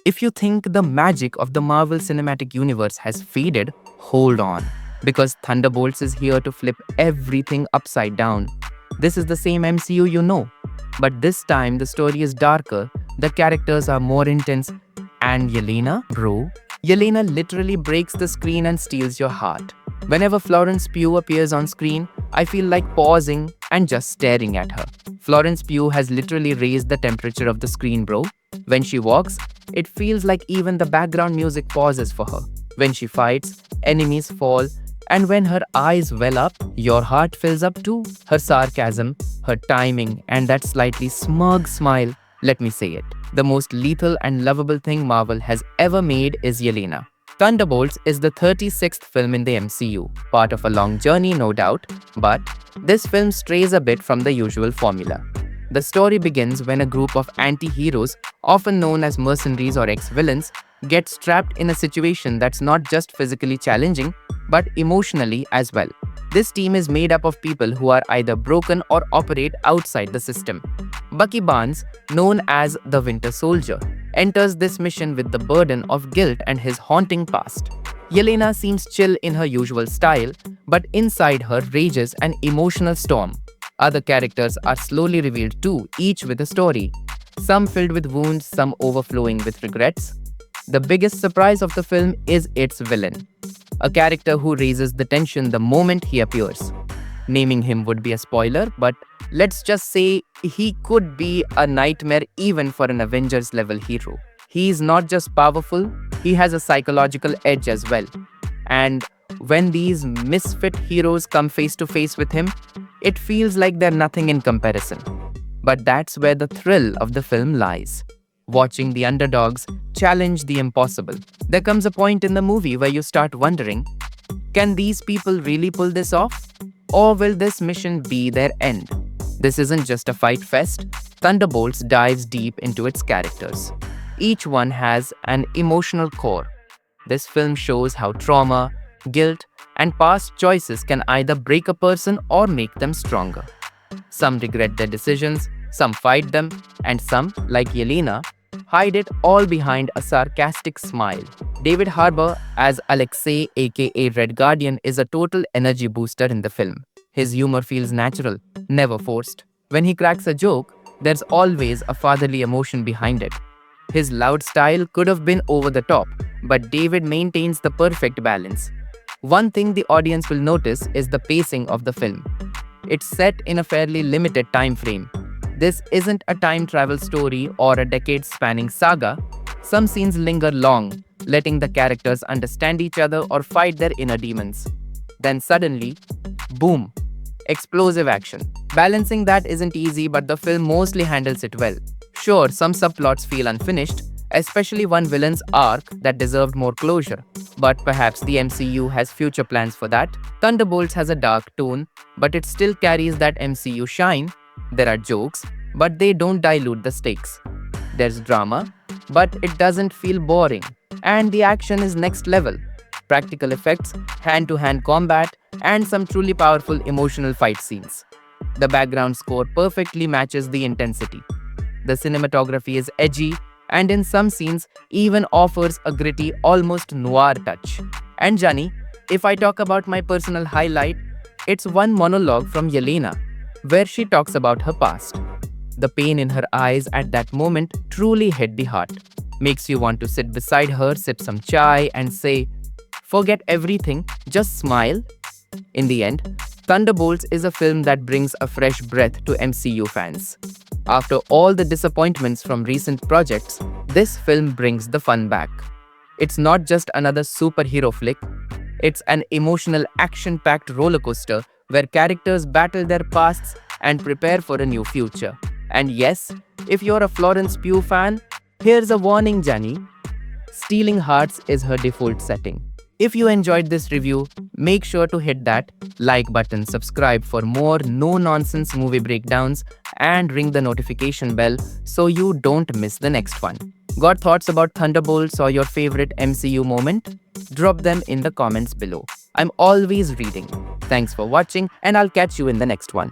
If you think the magic of the Marvel Cinematic Universe has faded, hold on, because Thunderbolts is here to flip everything upside down. This is the same MCU you know, but this time the story is darker, the characters are more intense, and Yelena, bro, Yelena literally breaks the screen and steals your heart. Whenever Florence Pugh appears on screen, I feel like pausing and just staring at her. Florence Pugh has literally raised the temperature of the screen, bro. When she walks, it feels like even the background music pauses for her. When she fights, enemies fall, and when her eyes well up, your heart fills up too. Her sarcasm, her timing, and that slightly smug smile, let me say it. The most lethal and lovable thing Marvel has ever made is Yelena. Thunderbolts is the 36th film in the MCU, part of a long journey no doubt, but this film strays a bit from the usual formula. The story begins when a group of anti-heroes, often known as mercenaries or ex-villains, get trapped in a situation that's not just physically challenging, but emotionally as well. This team is made up of people who are either broken or operate outside the system. Bucky Barnes, known as the Winter Soldier, enters this mission with the burden of guilt and his haunting past. Yelena seems chill in her usual style, but inside her rages an emotional storm. Other characters are slowly revealed too, each with a story. Some filled with wounds, some overflowing with regrets. The biggest surprise of the film is its villain, a character who raises the tension the moment he appears. Naming him would be a spoiler, but let's just say he could be a nightmare even for an Avengers level hero. He is not just powerful, he has a psychological edge as well. And when these misfit heroes come face to face with him, it feels like they're nothing in comparison. But that's where the thrill of the film lies. Watching the underdogs challenge the impossible. There comes a point in the movie where you start wondering, can these people really pull this off? Or will this mission be their end? This isn't just a fight fest. Thunderbolts dives deep into its characters. Each one has an emotional core. This film shows how trauma, guilt, and past choices can either break a person or make them stronger. Some regret their decisions, some fight them, and some, like Yelena, hide it all behind a sarcastic smile. David Harbour as Alexei aka Red Guardian is a total energy booster in the film. His humor feels natural, never forced. When he cracks a joke, there's always a fatherly emotion behind it. His loud style could have been over the top, but David maintains the perfect balance. One thing the audience will notice is the pacing of the film. It's set in a fairly limited time frame. This isn't a time travel story or a decade-spanning saga. Some scenes linger long, letting the characters understand each other or fight their inner demons. Then suddenly, boom, explosive action. Balancing that isn't easy, but the film mostly handles it well. Sure, some subplots feel unfinished, especially one villain's arc that deserved more closure. But perhaps the MCU has future plans for that. Thunderbolts has a dark tone, but it still carries that MCU shine. There are jokes, but they don't dilute the stakes. There's drama, but it doesn't feel boring. And the action is next level. Practical effects, hand-to-hand combat, and some truly powerful emotional fight scenes. The background score perfectly matches the intensity. The cinematography is edgy, and in some scenes even offers a gritty, almost noir touch. And Johnny, if I talk about my personal highlight, it's one monologue from Yelena, where she talks about her past. The pain in her eyes at that moment truly hit the heart. Makes you want to sit beside her, sip some chai, and say, forget everything, just smile. In the end, Thunderbolts is a film that brings a fresh breath to MCU fans. After all the disappointments from recent projects, this film brings the fun back. It's not just another superhero flick, it's an emotional, action-packed rollercoaster where characters battle their pasts and prepare for a new future. And yes, if you're a Florence Pugh fan, here's a warning, Johnny. Stealing hearts is her default setting. If you enjoyed this review, make sure to hit that like button, subscribe for more no-nonsense movie breakdowns, and ring the notification bell so you don't miss the next one. Got thoughts about Thunderbolts or your favorite MCU moment? Drop them in the comments below. I'm always reading. Thanks for watching, and I'll catch you in the next one.